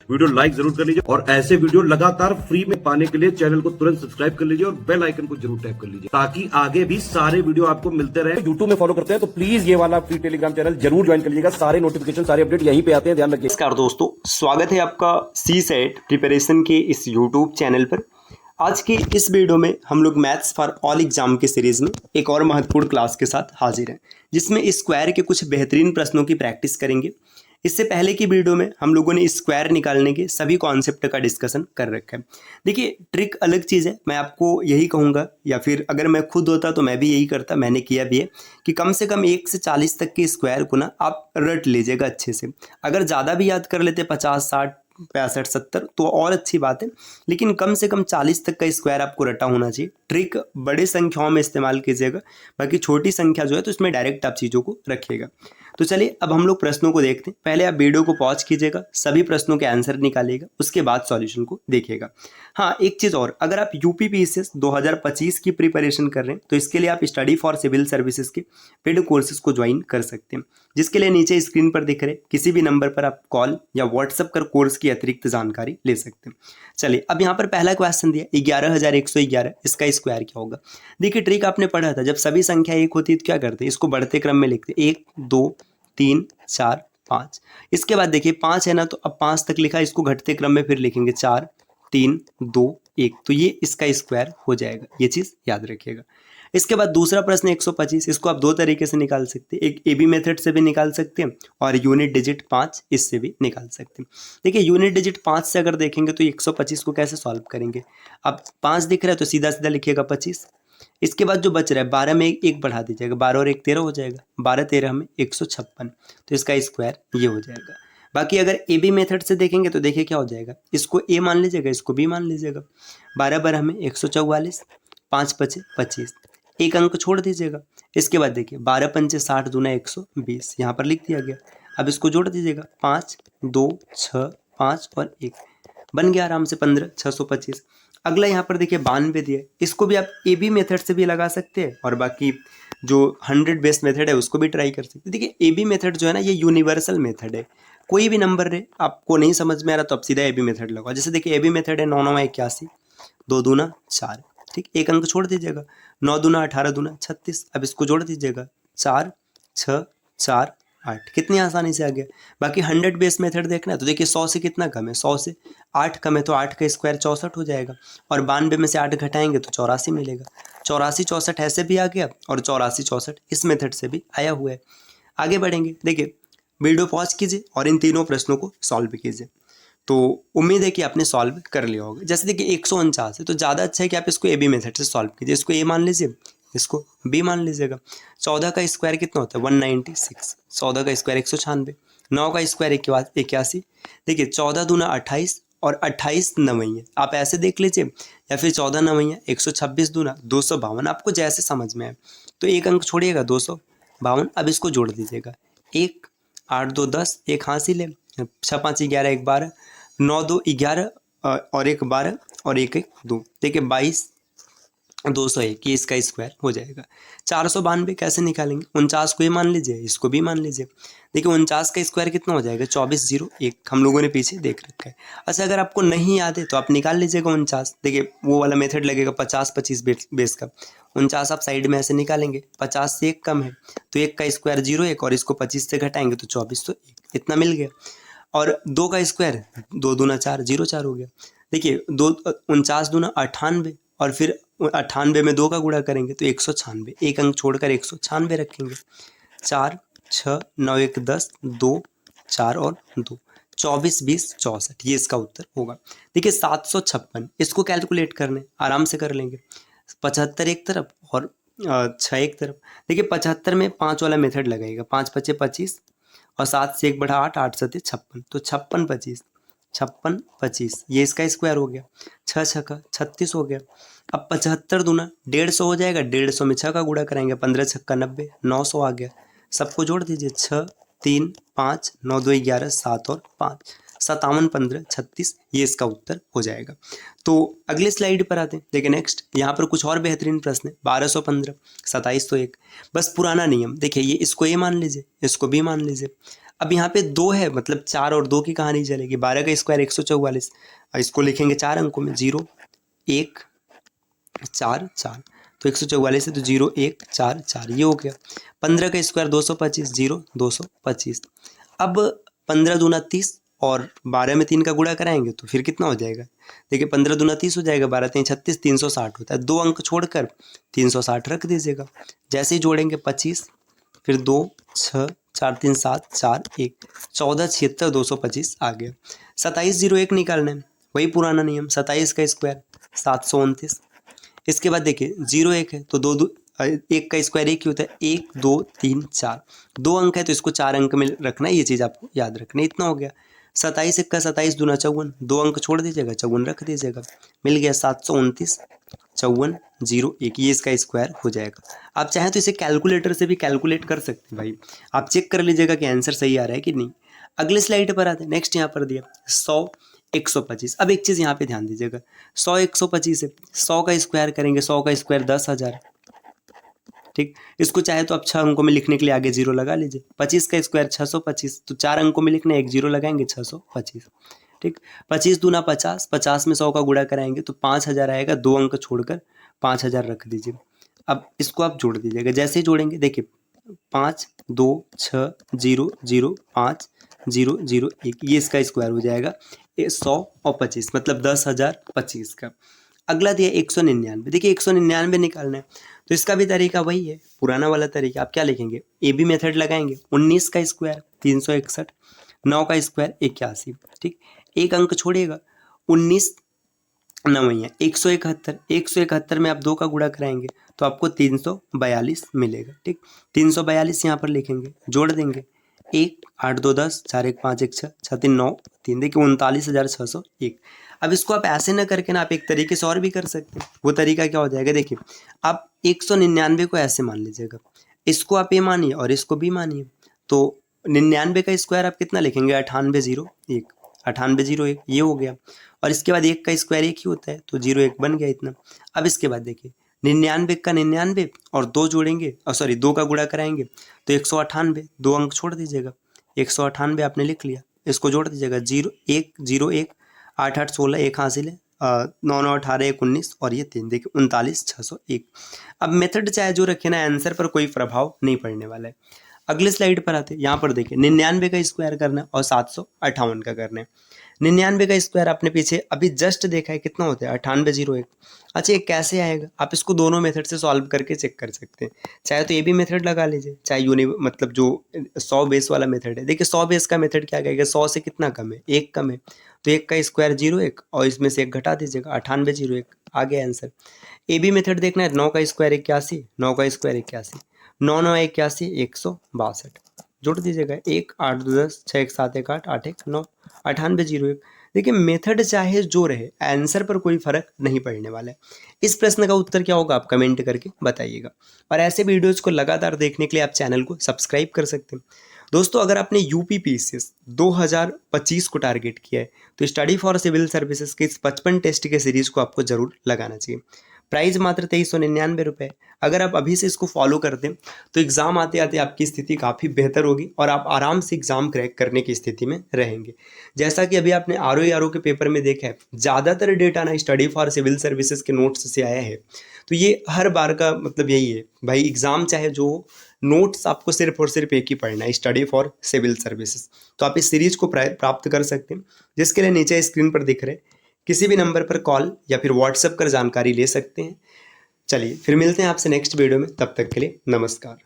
Video like जरूर कर लीजिए और ऐसे वीडियो लगातार फ्री में पाने के लिए चैनल को तुरंत सब्सक्राइब कर लीजिए और बेल आइकन को जरूर टैप कर लीजिए ताकि आगे भी सारे वीडियो आपको मिलते रहे। यूट्यूब में फॉलो करते हैं तो प्लीज ये वाला फ्री टेलीग्राम चैनल जरूर ज्वाइन कर लीजिएगा। सारे नोटिफिकेशन सारे अपडेट यहीं पे आते हैं, ध्यान रखिए। नमस्कार दोस्तों, स्वागत है आपका CSET प्रिपरेशन के इस यूट्यूब चैनल पर। आज की इस वीडियो में हम लोग मैथ्स फॉर ऑल एग्जाम के सीरीज में एक और महत्वपूर्ण क्लास के साथ हाजिर हैं, जिसमें स्क्वायर के कुछ बेहतरीन प्रश्नों की प्रैक्टिस करेंगे। इससे पहले की वीडियो में हम लोगों ने स्क्वायर निकालने के सभी कॉन्सेप्ट का डिस्कशन कर रखा है। देखिए, ट्रिक अलग चीज़ है, मैं आपको यही कहूँगा, या फिर अगर मैं खुद होता तो मैं भी यही करता, मैंने किया भी है कि कम से कम 1 से 40 तक के स्क्वायर को ना आप रट लीजिएगा अच्छे से। अगर ज़्यादा भी याद कर लेते 50, 60, 65, 70 तो और अच्छी बात है, लेकिन कम से कम 40 तक का स्क्वायर आपको रटा होना चाहिए। ट्रिक बड़े संख्याओं में इस्तेमाल कीजिएगा, बाकी छोटी संख्या जो है तो इसमें डायरेक्ट आप चीज़ों को रखिएगा। तो चलिए अब हम लोग प्रश्नों को देखते हैं। पहले आप वीडियो को पॉज कीजिएगा, सभी प्रश्नों के आंसर निकालिएगा, उसके बाद सॉल्यूशन को देखिएगा। हाँ, एक चीज़ और, अगर आप UPPSS 2025 की प्रिपरेशन कर रहे हैं तो इसके लिए आप स्टडी फॉर सिविल सर्विसेज के पेड कोर्सेज को ज्वाइन कर सकते हैं, जिसके लिए नीचे स्क्रीन पर दिख रहे किसी भी नंबर पर आप कॉल या व्हाट्सएप कर कोर्स की अतिरिक्त जानकारी ले सकते हैं। चलिए अब यहाँ पर पहला क्वेश्चन दिया 11,111, इसका स्क्वायर क्या होगा। देखिए, ट्रिक आपने पढ़ा था, जब सभी संख्या एक होती है तो क्या करते हैं, इसको बढ़ते क्रम में लिखते हैं, 1, 2, 3, 4, 5। इसके बाद देखिए 5 है ना, तो अब 5 तक लिखा, इसको घटते क्रम में फिर लिखेंगे 4, 3, 2, 1, तो ये इसका स्क्वायर हो जाएगा। ये चीज़ याद रखिएगा। इसके बाद दूसरा प्रश्न 125, इसको आप दो तरीके से निकाल सकते हैं, एक AB मेथड से भी निकाल सकते हैं और यूनिट डिजिट 5 इससे भी निकाल सकते हैं। देखिए, यूनिट डिजिट 5 से अगर देखेंगे तो 125 को कैसे सॉल्व करेंगे। अब 5 दिख रहा है तो सीधा सीधा लिखिएगा 25। इसके बाद जो बच रहा है 12 में एक बढ़ा दीजिएगा, 12 और 1 13 हो जाएगा, 12 13 में 156, तो इसका स्क्वायर ये हो जाएगा। बाकी अगर AB मेथड से देखेंगे तो देखिए क्या हो जाएगा, इसको A मान लीजिएगा, इसको B मान लीजिएगा। 12 12 में 144, 5 5 25, एक अंक छोड़ दीजिएगा। इसके बाद देखिए 12 पंचे 60, दूना 120, यहाँ पर लिख दिया गया। अब इसको जोड़ दीजिएगा, 5 2 6 5 और 1, बन गया आराम से 15, 625। अगला यहाँ पर देखिए 92 दिया, इसको भी आप AB मेथड से भी लगा सकते हैं और बाकी जो 100 बेस्ड मेथड है उसको भी ट्राई कर सकते हैं। देखिए AB मेथड जो है ना, ये यूनिवर्सल मेथड है, कोई भी नंबर रहे, आपको नहीं समझ में आ रहा तो आप सीधा AB मेथड लगाओ। जैसे देखिए AB मेथड है 9 9 81, 2 दूना 4, ठीक, एक अंक छोड़ दीजिएगा, 9 दूना 18, दूना 36, अब इसको जोड़ दीजिएगा, 4 6 4 8, कितनी आसानी से आ गया। बाकी 100 बेस मेथड देखना है तो देखिए 100 से कितना कम है, 100 से 8 कम है, तो 8 का स्क्वायर 64 हो जाएगा और 92 में से 8 घटाएंगे तो 84 मिलेगा। 84 64 ऐसे भी आ गया और 84 64 इस मेथड से भी आया हुआ है। आगे बढ़ेंगे, देखिए वीडियो पॉज कीजिए और इन तीनों प्रश्नों को सॉल्व कीजिए, तो उम्मीद है कि आपने सॉल्व कर लिया होगा। जैसे देखिए 149 है तो ज़्यादा अच्छा है कि आप इसको AB मेथड से सॉल्व कीजिए, इसको A मान लीजिए, इसको B मान लीजिएगा। 14 का स्क्वायर कितना होता है 196, 14 का स्क्वायर 196, 9 का स्क्वायर 81। देखिए 14 दूना 28 और 28 नवैया, आप ऐसे देख लीजिए, या फिर 14 नवैया 126 दूना 252, आपको जैसे समझ में आए। तो एक अंक छोड़िएगा 252, अब इसको जोड़ दीजिएगा, 1 8 2 10, एक हासिल है, 6 5 11 1 12, 9 2 11 और 1 12 और 1 1 2, देखिए 22 201, ये इसका स्क्वायर हो जाएगा। 492 कैसे निकालेंगे, 49 को ये मान लीजिए, इसको भी मान लीजिए। देखिए 49 का स्क्वायर कितना हो जाएगा 2401, हम लोगों ने पीछे देख रखा है। अच्छा, अगर आपको नहीं याद है तो आप निकाल लीजिएगा 49। देखिए वो वाला मेथड लगेगा 50 25 बेस का, 49 आप साइड में ऐसे निकालेंगे, 50 से 1 कम है तो 1 का स्क्वायर 01 और इसको 25 से घटाएंगे तो 24 तो 1, इतना मिल गया। और 2 का स्क्वायर 2 दूना 4, 04 हो गया। देखिए 49 दूना 98 और फिर 98 में 2 का गुणा करेंगे तो 196, एक अंक छोड़कर 196 रखेंगे। 4 6 9 1 10, 2 4 और 2, 24 20 64, ये इसका उत्तर होगा। देखिए 756, इसको कैलकुलेट करने आराम से कर लेंगे, 75 एक तरफ और 6 एक तरफ। देखिए 75 में 5 वाला मेथड लगेगा, 5 5 25 और 7 से 1 बढ़ा 8, 8 7 56, तो 56 25 56 25, ये इसका स्क्वायर हो गया। 6 6 का 36 हो गया। अब 75 दूना 150 हो जाएगा, 150 में 6 का गुणा कराएंगे, 15 6 का 90, 900 आ गया। सबको जोड़ दीजिए, 6 3 5 9 2 11 7 और 5, 57 15 36, ये इसका उत्तर हो जाएगा। तो अगले स्लाइड पर आते हैं। देखिए नेक्स्ट यहाँ पर कुछ और बेहतरीन प्रश्न है। 1215 27 तो 1, बस पुराना नियम देखिए, ये इसको A मान लीजिए, इसको B मान लीजिए। अब यहाँ पे 2 है, मतलब 4 और 2 की कहानी चलेगी। 12 का स्क्वायर 144, इसको लिखेंगे 4 अंकों में, 0 1 4 4, तो 144 है तो 0 1 4 4, ये हो गया। 15 का स्क्वायर 225, 0 225। अब 15 दूना 30 और 12 में 3 का गुणा कराएंगे तो फिर कितना हो जाएगा, देखिए 15 दूना 30 हो जाएगा, 12 3 36, 360 होता है। 2 अंक छोड़कर 360 रख दीजिएगा। जैसे ही जोड़ेंगे 25, फिर 2 6 4 3 7 4 1, 14 76 225 आ गया। 27 01 निकालना है, वही पुराना नियम, 27 का स्क्वायर 729। इसके बाद देखिए 0 1 है तो 2 1 का स्क्वायर 1 ही होता है, 1 2 3 4, 2 अंक है तो इसको 4 अंक में रखना है, ये चीज़ आपको याद रखना है। इतना हो गया। 27 1 का 27 दूना 54, 2 अंक छोड़ दीजिएगा, 54 रख दीजिएगा, मिल गया 729 54 0 1, ये इसका स्क्वायर हो जाएगा। आप चाहें तो इसे कैलकुलेटर से भी कैलकुलेट कर सकते हैं भाई, आप चेक कर लीजिएगा कि आंसर सही आ रहा है कि नहीं। अगले स्लाइड पर आते हैं। नेक्स्ट यहाँ पर दिया 100 125। अब एक चीज़ यहाँ पे ध्यान दीजिएगा, 100 125 है, 100 का स्क्वायर करेंगे, 100 का स्क्वायर 10,000, ठीक। इसको चाहे तो आप 6 अंकों में लिखने के लिए आगे 0 लगा लीजिए। 25 का स्क्वायर 625, तो 4 अंकों में लिखना है, एक 0 लगाएंगे, 625, ठीक। 25 दूना 50, 50 में 100 का गुणा कराएंगे तो 5000 आएगा, 2 अंक छोड़कर 5000 रख दीजिए। अब इसको आप जोड़ दीजिएगा। जैसे ही जोड़ेंगे देखिए 5 2 6 0 0 5 0 0 1, ये इसका स्क्वायर हो जाएगा 100 और 25, मतलब 10,025 का। अगला दिया 199। देखिए 199 निकालना है तो इसका भी तरीका वही है, पुराना वाला तरीका। आप क्या लिखेंगे, ए बी मेथड लगाएंगे। 19 का स्क्वायर 361, 9 का स्क्वायर 81, ठीक। एक अंक छोड़िएगा, 19 9 171, 171 में आप 2 का गुणा कराएंगे तो आपको 342 मिलेगा, ठीक। 342 यहाँ पर लिखेंगे, जोड़ देंगे 1 8 2 10 4 1 5 1 6 6 3 9 3, देखिए 39,601। अब इसको आप ऐसे ना करके ना आप एक तरीके से और भी कर सकते हैं। वो तरीका क्या हो जाएगा, देखिए आप 199 को ऐसे मान लीजिएगा, इसको आप ए मानिए और इसको बी मानिए, तो 99 का स्क्वायर आप कितना लिखेंगे, 9801, 9801, ये हो गया। और इसके बाद 1 का स्क्वायर 1 ही होता है तो 01 बन गया इतना। अब इसके बाद देखिए 99 का 99 और 2 जोड़ेंगे, और सॉरी 2 का गुणा कराएंगे तो 198, 2 अंक छोड़ दीजिएगा, 198 आपने लिख लिया। इसको जोड़ दीजिएगा, 0 1 0 1 8 8 16, एक हासिल है, 9 9 18 1 19 और ये 3, देखिए 39,601। अब मेथड चाहे जो रखे ना, आंसर पर कोई प्रभाव नहीं पड़ने वाला है। अगले स्लाइड पर आते हैं। यहाँ पर देखिए 99 का स्क्वायर करना है और 758 का करना है। 99 का स्क्वायर आपने पीछे अभी जस्ट देखा है कितना होता है, 9801। अच्छा ये कैसे आएगा, आप इसको दोनों मेथड से सॉल्व करके चेक कर सकते हैं। चाहे तो ये भी मेथड लगा लीजिए, चाहे मतलब जो 100 बेस वाला मेथड है। देखिए 100 बेस का मेथड क्या कहेगा, 100 से कितना कम है, 1 कम है, तो 1 का स्क्वायर 01 और इसमें से 1 घटा दीजिएगा, 9801 आ गया आंसर। ए बी मेथड देखना है, 9 का स्क्वायर 81, 9 का स्क्वायर 81, 9 9 81 162, जोड़ दीजिएगा, 1 8 2 10 6 1 7 1 8 8 1 9, 9801। देखिए मेथड चाहे जो रहे, आंसर पर कोई फर्क नहीं पड़ने वाला है। इस प्रश्न का उत्तर क्या होगा आप कमेंट करके बताइएगा। और ऐसे वीडियोज़ को लगातार देखने के लिए आप चैनल को सब्सक्राइब कर सकते हैं। दोस्तों अगर आपने यूपी पीसीएस 2025 को टारगेट किया है तो स्टडी फॉर सिविल सर्विसेज के इस 55 टेस्ट के सीरीज को आपको जरूर लगाना चाहिए। प्राइस मात्र 2399 रुपये। अगर आप अभी से इसको फॉलो करते हैं तो एग्ज़ाम आते आते आपकी स्थिति काफ़ी बेहतर होगी और आप आराम से एग्ज़ाम क्रैक करने की स्थिति में रहेंगे। जैसा कि अभी आपने आरओ के पेपर में देखा है, ज़्यादातर डेटा ना स्टडी फॉर सिविल सर्विसेज के नोट्स से आया है। तो ये हर बार का मतलब यही है भाई, एग्ज़ाम चाहे जो नोट्स आपको सिर्फ और सिर्फ एक ही पढ़ना है, स्टडी फॉर सिविल सर्विसेज। तो आप इस सीरीज को प्राप्त कर सकते हैं, जिसके लिए नीचे स्क्रीन पर दिख रहे किसी भी नंबर पर कॉल या फिर व्हाट्सएप कर जानकारी ले सकते हैं। चलिए फिर मिलते हैं आपसे नेक्स्ट वीडियो में, तब तक के लिए नमस्कार।